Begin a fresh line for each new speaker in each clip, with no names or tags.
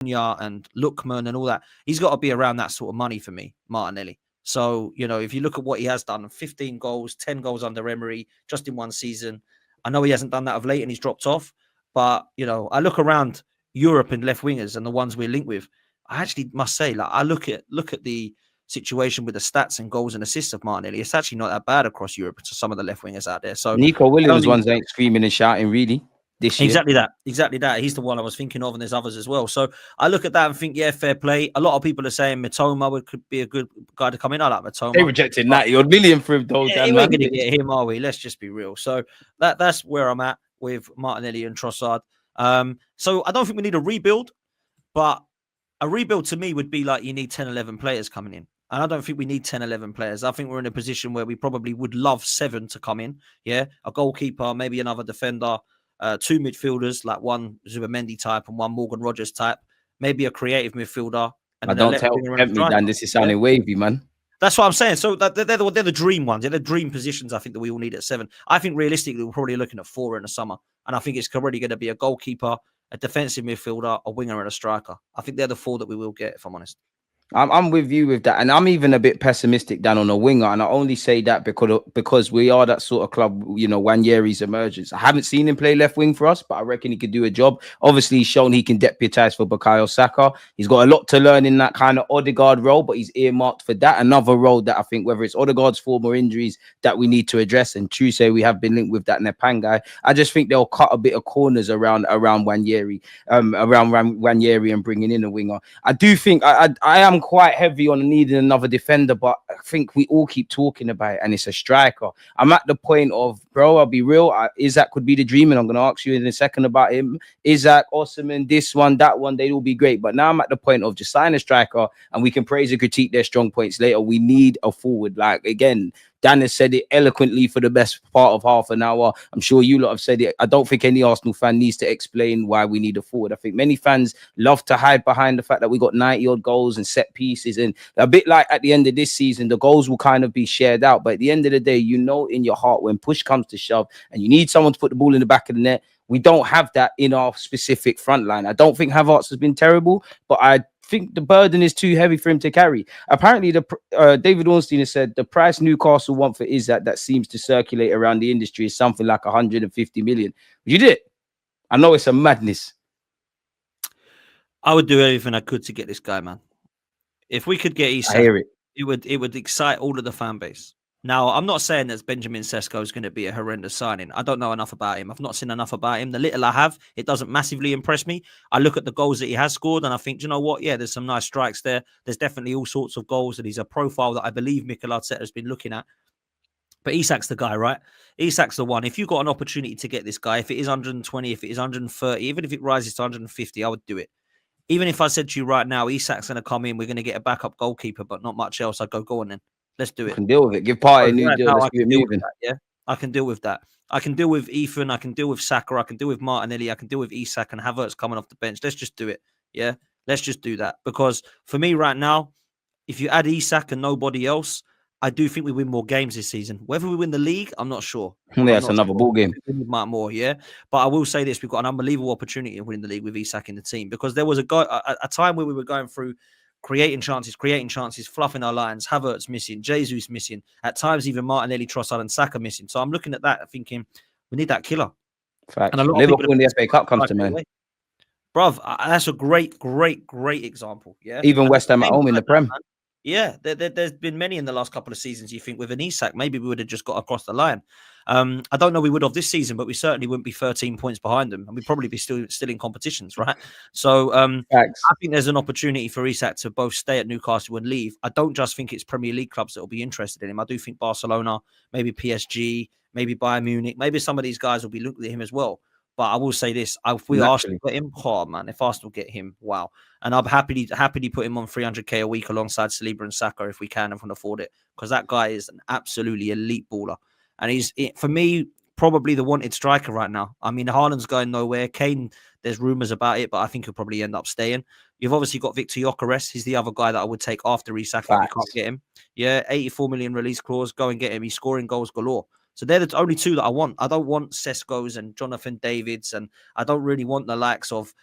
and Lookman and all that. He's got to be around that sort of money for me, Martinelli. So, if you look at what he has done, 15 goals, 10 goals under Emery, just in one season. I know he hasn't done that of late and he's dropped off. But, I look around Europe and left wingers and the ones we're linked with. I actually must say, I look at the situation with the stats and goals and assists of Martinelli. It's actually not that bad across Europe to some of the left wingers out there. So
Nico Williams ones ain't screaming and shouting really this year.
Exactly that. He's the one I was thinking of, and there's others as well. So I look at that and think, yeah, fair play. A lot of people are saying Mitoma could be a good guy to come in. I like Mitoma.
They rejected 90-odd million for him, though.
Yeah, we're going to get him, are we? Let's just be real. So that's where I'm at with Martinelli and Trossard. So I don't think we need a rebuild, but a rebuild to me would be like you need 10, 11 players coming in. And I don't think we need 10, 11 players. I think we're in a position where we probably would love 7 to come in. Yeah, a goalkeeper, maybe another defender, 2 midfielders, like one Zubamendi type and one Morgan Rogers type, maybe a creative midfielder. And
don't tempt me, Dan. This is sounding wavy, man.
That's what I'm saying. So they're the dream ones. They're the dream positions, I think, that we all need at 7. I think realistically, we're probably looking at 4 in the summer. And I think it's already going to be a goalkeeper, a defensive midfielder, a winger, and a striker. I think they're the 4 that we will get, if I'm honest.
I'm with you with that, and I'm even a bit pessimistic down on a winger, and I only say that because we are that sort of club. Nwaneri's emergence. I haven't seen him play left wing for us, but I reckon he could do a job. Obviously, he's shown he can deputise for Bukayo Saka. He's got a lot to learn in that kind of Odegaard role, but he's earmarked for that. Another role that I think, whether it's Odegaard's form or injuries, that we need to address. And Tuesday we have been linked with that Nepan guy. I just think they'll cut a bit of corners around Nwaneri, and bringing in a winger. I do think I am quite heavy on needing another defender, but I think we all keep talking about it, and it's a striker. I'm at the point of, bro, I'll be real, Isak could be the dream, and I'm going to ask you in a second about him. Isak, Osimhen, this one, that one, they'd all be great, but now I'm at the point of just sign a striker, and we can praise and critique their strong points later. We need a forward. Like, again, Dan has said it eloquently for the best part of half an hour. I'm sure you lot have said it. I don't think any Arsenal fan needs to explain why we need a forward. I think many fans love to hide behind the fact that we got 90-odd goals and set pieces. And a bit like at the end of this season, the goals will kind of be shared out. But at the end of the day, in your heart, when push comes to shove and you need someone to put the ball in the back of the net, we don't have that in our specific front line. I don't think Havertz has been terrible, but I think the burden is too heavy for him to carry. Apparently, David Ornstein has said the price Newcastle want for Isak that seems to circulate around the industry is something like 150 million. You did it. I know it's a madness.
I would do everything I could to get this guy, man. If we could get Isak,
I hear it.
It would excite all of the fan base. Now, I'm not saying that Benjamin Sesko is going to be a horrendous signing. I don't know enough about him. I've not seen enough about him. The little I have, it doesn't massively impress me. I look at the goals that he has scored and I think, do you know what? Yeah, there's some nice strikes there. There's definitely all sorts of goals, and he's a profile that I believe Mikel Arteta has been looking at. But Isak's the guy, right? Isak's the one. If you've got an opportunity to get this guy, if it is 120, if it is 130, even if it rises to 150, I would do it. Even if I said to you right now, Isak's going to come in, we're going to get a backup goalkeeper, but not much else, I'd go on then. Let's do it.
I can deal with it. Give Partey a new deal. Let's keep it moving.
Yeah, I can deal with that. I can deal with Ethan. I can deal with Saka. I can deal with Martinelli. I can deal with Isak and Havertz coming off the bench. Let's just do it. Yeah, let's just do that. Because for me right now, if you add Isak and nobody else, I do think we win more games this season. Whether we win the league, I'm not sure.
Yeah, that's another ball game.
Might more, yeah. But I will say this: we've got an unbelievable opportunity of winning the league with Isak in the team, because there was a time where we were going through creating chances, fluffing our lines. Havertz missing, Jesus missing. At times, even Martinelli, Trossard, and Saka missing. So I'm looking at that, thinking we need that killer.
Fact. And Liverpool in the FA Cup comes to mind.
Bruv, that's a great example. Yeah,
even West Ham at home in the Prem.
Yeah, there's been many in the last couple of seasons. You think with an Isak, maybe we would have just got across the line. I don't know we would have this season, but we certainly wouldn't be 13 points behind them, and we'd probably be still in competitions, right? So I think there's an opportunity for Isak to both stay at Newcastle and leave. I don't just think it's Premier League clubs that will be interested in him. I do think Barcelona, maybe PSG, maybe Bayern Munich, maybe some of these guys will be looking at him as well. But I will say this: if we Arsenal get him, man, if Arsenal get him, wow. And I'll happily put him on 300k a week alongside Saliba and Saka if we can and can afford it, because that guy is an absolutely elite baller. And he's, for me, probably the wanted striker right now. I mean, Haaland's going nowhere. Kane, there's rumours about it, but I think he'll probably end up staying. You've obviously got Victor Gyökeres. He's the other guy that I would take after Isak if you can't get him. Yeah, 84 million release clause. Go and get him. He's scoring goals galore. So they're the only two that I want. I don't want Seskos and Jonathan Davids, and I don't really want the likes of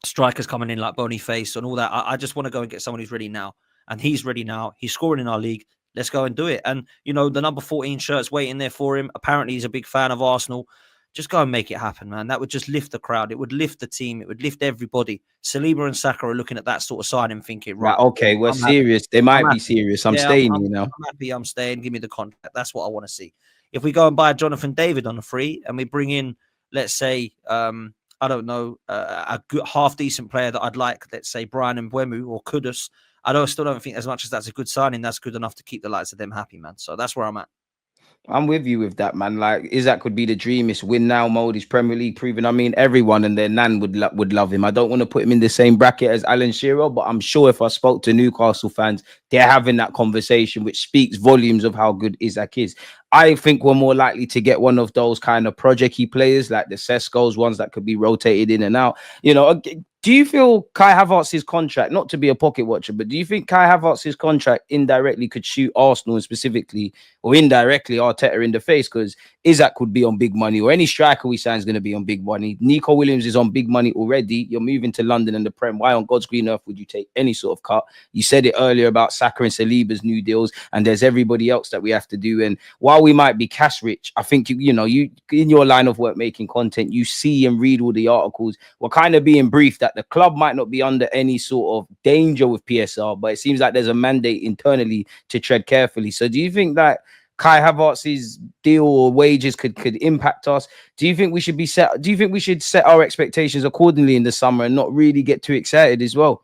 strikers coming in like Boniface and all that. I just want to go and get someone who's ready now. And he's ready now. He's scoring in our league. Let's go and do it. And, you know, the number 14 shirt's waiting there for him. Apparently, he's a big fan of Arsenal. Just go and make it happen, man. That would just lift the crowd. It would lift the team. It would lift everybody. Saliba and Saka are looking at that sort of signing, thinking, right,
okay, we're serious. They might be serious. I'm staying, you know.
I'm happy I'm staying. Give me the contract. That's what I want to see. If we go and buy Jonathan David on a free and we bring in, let's say, I don't know, a good half-decent player that I'd like, let's say Brian Mbeumo or Kudus, still don't think as much as that's a good signing, that's good enough to keep the likes of them happy, man. So that's where I'm at.
I'm with you with that, man. Like, Isak could be the dream. It's win now mode. He's Premier League proven. I mean, everyone and their nan would love him. I don't want to put him in the same bracket as Alan Shearer, but I'm sure if I spoke to Newcastle fans, they're having that conversation, which speaks volumes of how good Isak is. I think we're more likely to get one of those kind of project-y players, like the Sesco's, ones that could be rotated in and out. You know, do you feel Kai Havertz's contract, not to be a pocket watcher, but do you think Kai Havertz's contract indirectly could shoot Arsenal and specifically, or indirectly, Arteta in the face? Because Isak could be on big money, or any striker we sign is going to be on big money. Nico Williams is on big money already. You're moving to London and the Prem. Why on God's green earth would you take any sort of cut? You said it earlier about Saka and Saliba's new deals, and there's everybody else that we have to do. And while we might be cash rich, I think you in your line of work making content, you see and read all the articles. We're kind of being briefed that the club might not be under any sort of danger with PSR, but it seems like there's a mandate internally to tread carefully. So do you think that Kai Havertz's deal or wages could impact us? Do you think we should set our expectations accordingly in the summer and not really get too excited as well?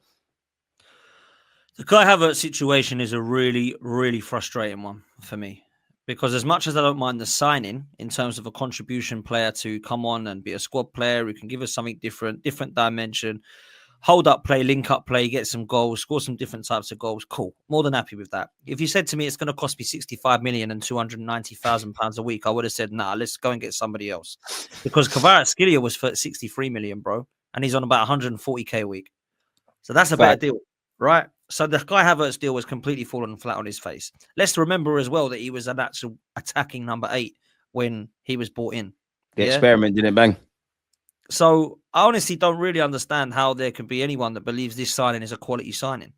The Kai Havertz situation is a really, really frustrating one for me. Because as much as I don't mind the signing in terms of a contribution player to come on and be a squad player who can give us something different dimension, hold up play, link up play, get some goals, score some different types of goals, cool. More than happy with that. If you said to me it's going to cost me 65 million and 290,000 pounds a week, I would have said, nah, let's go and get somebody else. Because Kvaratskhelia was for 63 million, bro. And he's on about 140k a week. So that's a better deal, right? So the Kai Havertz deal was completely fallen flat on his face. Let's remember as well that he was an actual attacking number 8 when he was brought in.
The experiment didn't bang.
So I honestly don't really understand how there can be anyone that believes this signing is a quality signing.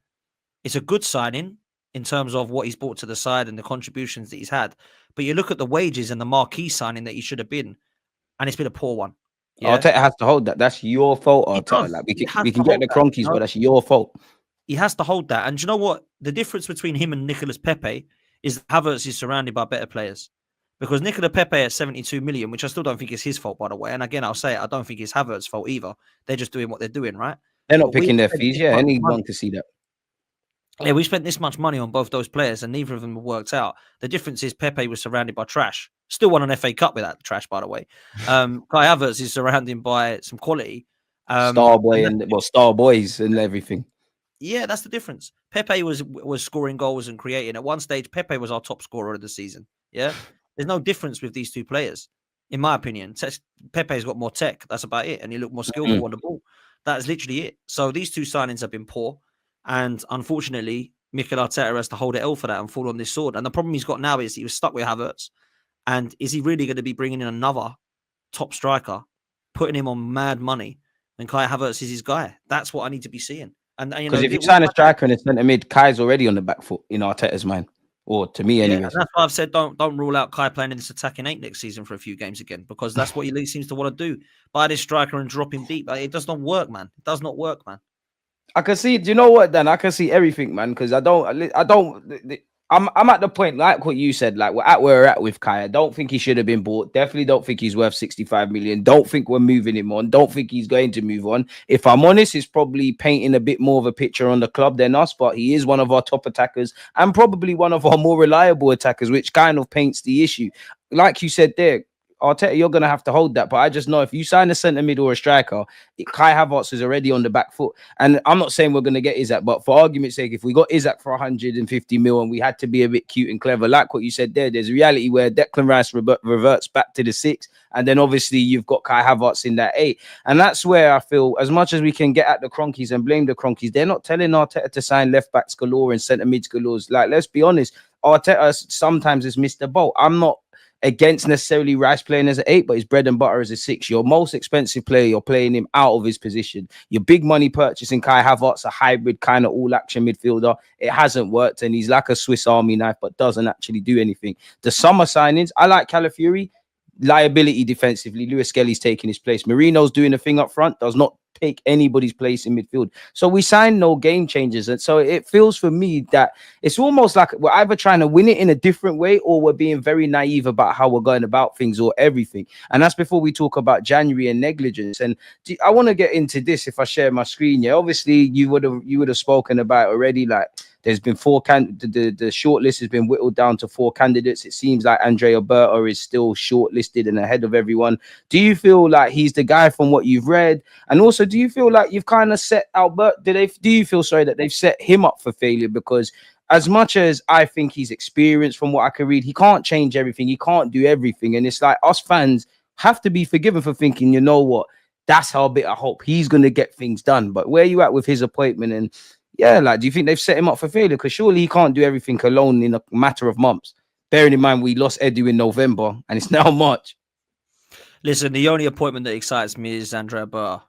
It's a good signing in terms of what he's brought to the side and the contributions that he's had. But you look at the wages and the marquee signing that he should have been, and it's been a poor one.
Yeah? Arteta has to hold that. That's your fault, Arteta. Like, we can get the cronkies, but that's your fault.
He has to hold that. And do you know what? The difference between him and Nicolas Pepe is that Havertz is surrounded by better players. Because Nicolas Pepe at 72 million, which I still don't think is his fault, by the way. And again, I'll say it, I don't think it's Havertz's fault either. They're just doing what they're doing, right?
They're not picking their fees. Yeah, anyone to see that.
Yeah, we spent this much money on both those players and neither of them worked out. The difference is Pepe was surrounded by trash. Still won an FA Cup with that trash, by the way. Kai Havertz is surrounded by some quality.
Star boys and everything.
Yeah, that's the difference. Pepe was scoring goals and creating. At one stage, Pepe was our top scorer of the season. Yeah, there's no difference with these two players, in my opinion. Pepe's got more tech. That's about it, and he looked more skillful on the ball. That's literally it. So these two signings have been poor, and unfortunately, Mikel Arteta has to hold it L for that and fall on this sword. And the problem he's got now is he was stuck with Havertz, and is he really going to be bringing in another top striker, putting him on mad money? And Kai Havertz is his guy. That's what I need to be seeing. And you know,
if you sign a striker and a centre mid, Kai's already on the back foot in Arteta's mind, or to me anyway.
Yeah, that's why I've said don't rule out Kai playing in this attacking 8 next season for a few games again, because that's what he seems to want to do. Buy this striker and drop him deep. It does not work, man. It does not work, man.
I can see. Do you know what, Dan? I can see everything, man. Because I'm at the point, like what you said, like we're at where we're at with Kai. I don't think he should have been bought. Definitely don't think he's worth 65 million. Don't think we're moving him on. Don't think he's going to move on. If I'm honest, it's probably painting a bit more of a picture on the club than us, but he is one of our top attackers and probably one of our more reliable attackers, which kind of paints the issue. Like you said there, Arteta, you're going to have to hold that. But I just know if you sign a centre mid or a striker, Kai Havertz is already on the back foot. And I'm not saying we're going to get Isak, but for argument's sake, if we got Isak for 150 mil and we had to be a bit cute and clever, like what you said there's a reality where Declan Rice reverts back to the 6. And then obviously you've got Kai Havertz in that 8. And that's where I feel, as much as we can get at the Cronkies and blame the Cronkies, they're not telling Arteta to sign left backs galore and centre mids galore. Like, let's be honest, Arteta sometimes has missed the boat. I'm not against necessarily Rice playing as an 8, but his bread and butter is a 6. Your most expensive player, you're playing him out of his position. Your big money purchasing Kai Havertz, a hybrid kind of all-action midfielder. It hasn't worked, and he's like a Swiss Army knife, but doesn't actually do anything. The summer signings, I like Calafiori. Liability defensively, Lewis Skelly's taking his place. Marino's doing the thing up front, does not take anybody's place in midfield. So we signed no game changers. And so it feels for me that it's almost like we're either trying to win it in a different way or we're being very naive about how we're going about things or everything. And that's before we talk about January and negligence. And I want to get into this if I share my screen. Yeah, obviously you would have spoken about it already. Like, there's been 4 the shortlist has been whittled down to 4 candidates. It seems like Andrea Berta is still shortlisted and ahead of everyone. Do you feel like he's the guy from what you've read? And also, do you feel like you've kind of set Albert? Do you feel sorry that they've set him up for failure? Because as much as I think he's experienced from what I can read, he can't change everything. He can't do everything. And it's like us fans have to be forgiven for thinking, you know what? That's how bit I hope he's going to get things done. But where are you at with his appointment? And yeah, like, do you think they've set him up for failure? Because surely he can't do everything alone in a matter of months. Bearing in mind we lost Edu in November and it's now March.
Listen, the only appointment that excites me is Andrea Berta.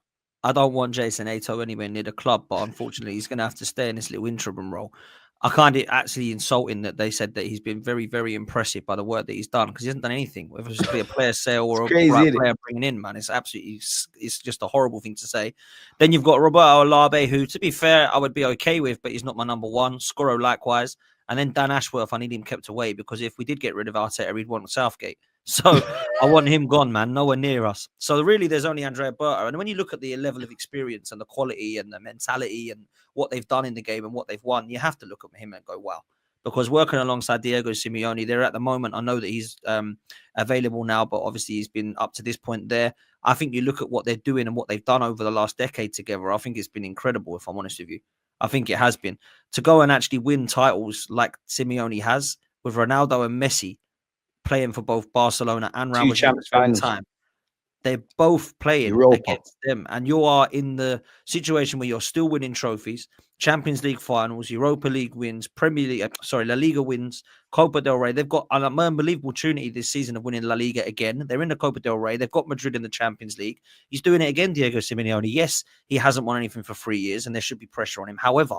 I don't want Jason Ato anywhere near the club, but unfortunately he's going to have to stay in this little interim role. I find it actually insulting that they said that he's been very, very impressive by the work that he's done, because he hasn't done anything, whether it's be a player sale or a player bringing in, man. It's absolutely, it's just a horrible thing to say. Then you've got Roberto Olabe, who, to be fair, I would be okay with, but he's not my number one. Scoro likewise. And then Dan Ashworth, I need him kept away, because if we did get rid of Arteta, we'd want Southgate. So I want him gone, man. Nowhere near us. So really, there's only Andrea Berta. And when you look at the level of experience and the quality and the mentality and what they've done in the game and what they've won, you have to look at him and go, wow. Because working alongside Diego Simeone, they're at the moment, I know that he's available now, but obviously he's been up to this point there. I think you look at what they're doing and what they've done over the last decade together, I think it's been incredible, if I'm honest with you. I think it has been. To go and actually win titles like Simeone has, with Ronaldo and Messi playing for both Barcelona and Real Madrid at the same time. They're both playing against them. And you are in the situation where you're still winning trophies, Champions League finals, Europa League wins, La Liga wins, Copa del Rey. They've got an unbelievable opportunity this season of winning La Liga again. They're in the Copa del Rey. They've got Madrid in the Champions League. He's doing it again, Diego Simeone. Yes, he hasn't won anything for 3 years, and there should be pressure on him. However,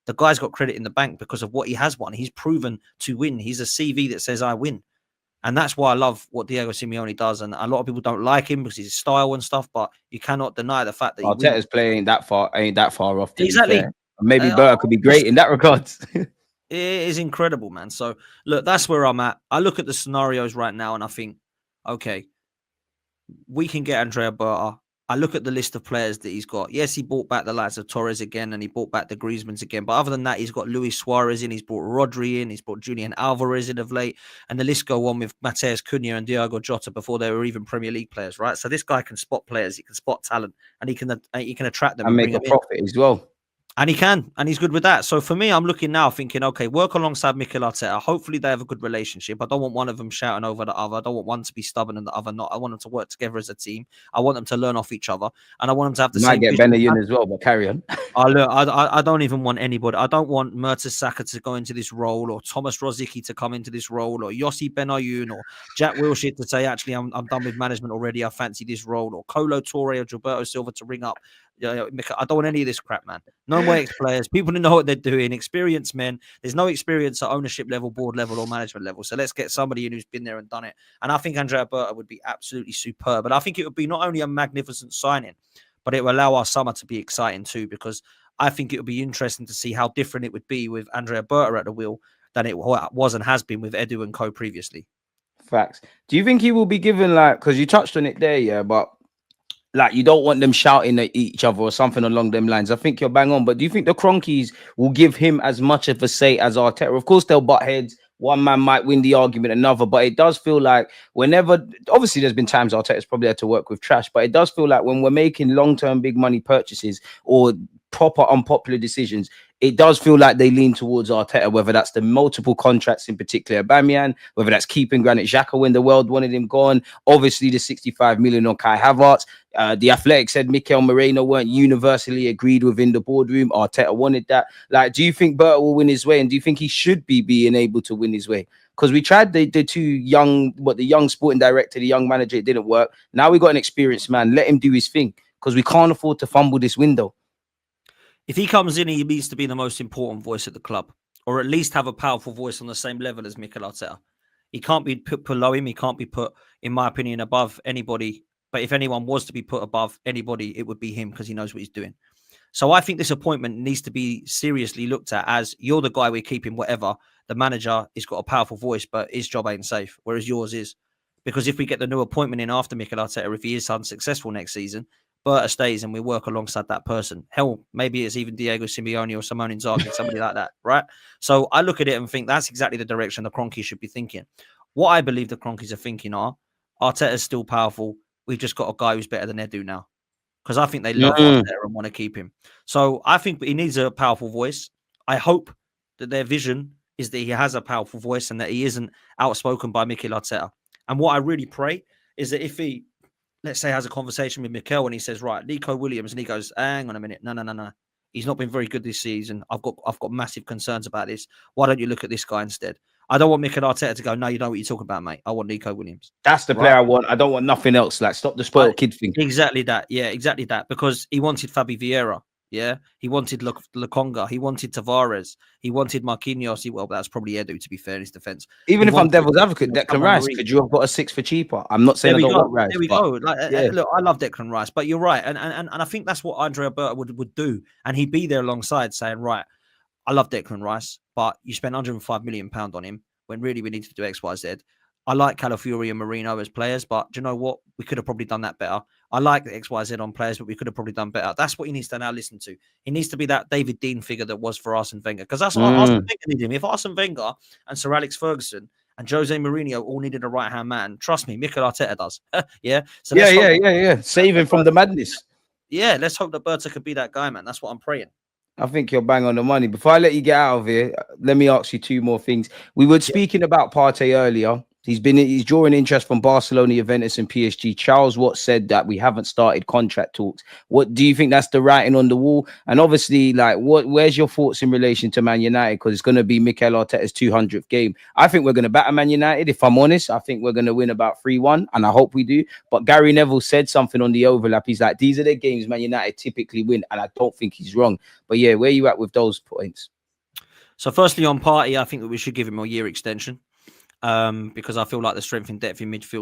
the guy's got credit in the bank because of what he has won. He's proven to win. He's a CV that says, I win. And that's why I love what Diego Simeone does. And a lot of people don't like him because his style and stuff, but you cannot deny the fact that
Arteta's playing that far, ain't that far off.
Exactly.
Maybe Berta could be great in that regard.
It is incredible, man. So look, that's where I'm at. I look at the scenarios right now and I think, okay, we can get Andrea Berta. I look at the list of players that he's got. Yes, he brought back the likes of Torres again, and he brought back the Griezmanns again. But other than that, he's got Luis Suarez in, he's brought Rodri in, he's brought Julian Alvarez in of late, and the list go on with Mateus Cunha and Diogo Jota before they were even Premier League players, right? So this guy can spot players, he can spot talent, and he can attract them
and make a profit as well.
And he can, and he's good with that. So for me, I'm looking now thinking, okay, work alongside Mikel Arteta. Hopefully they have a good relationship. I don't want one of them shouting over the other. I don't want one to be stubborn and the other not. I want them to work together as a team. I want them to learn off each other. And I want them to have the same...
Might get Benayoun as well, but carry on.
I don't even want anybody. I don't want Mertesacker to go into this role, or Thomas Rosicky to come into this role, or Yossi Benayoun, or Jack Wilshere to say, actually, I'm done with management already. I fancy this role, or Kolo Touré or Gilberto Silva to ring up. I don't want any of this crap, man. No more ex-players. People who know what they're doing. Experienced men. There's no experience at ownership level, board level, or management level. So let's get somebody in who's been there and done it. And I think Andrea Berta would be absolutely superb. But I think it would be not only a magnificent signing, but it will allow our summer to be exciting too, because I think it would be interesting to see how different it would be with Andrea Berta at the wheel than it was and has been with Edu and co previously.
Facts. Do you think he will be given, like, because you touched on it there, yeah, but like, you don't want them shouting at each other or something along them lines. I think you're bang on. But do you think the Cronkies will give him as much of a say as Arteta? Of course, they'll butt heads. One man might win the argument, another. But it does feel like whenever... Obviously, there's been times Arteta's probably had to work with trash. But it does feel like when we're making long-term big money purchases or proper unpopular decisions, it does feel like they lean towards Arteta, whether that's the multiple contracts, in particular Aubameyang, whether that's keeping Granit Xhaka when the world wanted him gone, obviously the 65 million on Kai Havertz. The Athletic said Mikel Moreno weren't universally agreed within the boardroom. Arteta wanted that. Like, do you think Berta will win his way, and do you think he should be being able to win his way? Because we tried the two young, the young sporting director, the young manager, it didn't work. Now we got an experienced man. Let him do his thing, because we can't afford to fumble this window.
If he comes in, he needs to be the most important voice at the club, or at least have a powerful voice on the same level as Mikel Arteta. He can't be put below him. He can't be put, in my opinion, above anybody. But if anyone was to be put above anybody, it would be him, because he knows what he's doing. So I think this appointment needs to be seriously looked at as, you're the guy we're keeping, whatever. The manager has got a powerful voice, but his job ain't safe, whereas yours is. Because if we get the new appointment in after Mikel Arteta, if he is unsuccessful next season, Berta stays and we work alongside that person. Hell, maybe it's even Diego Simeone or Simone Inzaghi, somebody like that, right? So I look at it and think that's exactly the direction the Kroenkes should be thinking. What I believe the Kroenkes are thinking are, Arteta's still powerful. We've just got a guy who's better than Edu now. Because I think they love Arteta and want to keep him. So I think he needs a powerful voice. I hope that their vision is that he has a powerful voice and that he isn't outspoken by Mikel Arteta. And what I really pray is that if he, let's say, has a conversation with Mikel and he says, right, Nico Williams, and he goes, hang on a minute, no. He's not been very good this season. I've got massive concerns about this. Why don't you look at this guy instead? I don't want Mikel Arteta to go, no, you know what you're talking about, mate. I want Nico Williams.
That's the player I want. I don't want nothing else. Like, stop the spoiled kid thing.
Exactly that. Yeah, exactly that. Because he wanted Fabi Vieira. Yeah, he wanted Lokonga. He wanted Tavares. He wanted Marquinhos. Well, that's probably Edu, to be fair, in his defence.
Even if I'm devil's advocate, Declan Rice, could you have got a 6 for cheaper? I'm not saying I don't want Rice.
There we go. Like, look, I love Declan Rice, but you're right. And I think that's what Andrea Berta would do. And he'd be there alongside saying, right, I love Declan Rice, but you spent £105 million on him when really we need to do X, Y, Z. I like Calafiori and Marino as players, but do you know what? We could have probably done that better. I like the XYZ on players, but we could have probably done better. That's what he needs to now listen to. He needs to be that David Dean figure that was for Arsene Wenger. Because that's what Arsene Wenger needed him. If Arsene Wenger and Sir Alex Ferguson and Jose Mourinho all needed a right-hand man, trust me, Mikel Arteta does. Yeah? So
Save him from the madness.
Yeah, let's hope that Berta could be that guy, man. That's what I'm praying.
I think you're bang on the money. Before I let you get out of here, let me ask you 2 more things. We were speaking about Partey earlier. He's drawing interest from Barcelona, Juventus, and PSG. Charles Watt said that we haven't started contract talks. What do you think? That's the writing on the wall? And obviously, like, where's your thoughts in relation to Man United? Because it's going to be Mikel Arteta's 200th game. I think we're going to batter Man United. If I'm honest, I think we're going to win about 3-1, and I hope we do. But Gary Neville said something on the overlap. He's like, these are the games Man United typically win, and I don't think he's wrong. But yeah, where are you at with those points?
So firstly, on Partey, I think that we should give him a year extension. Because I feel like the strength and depth in midfield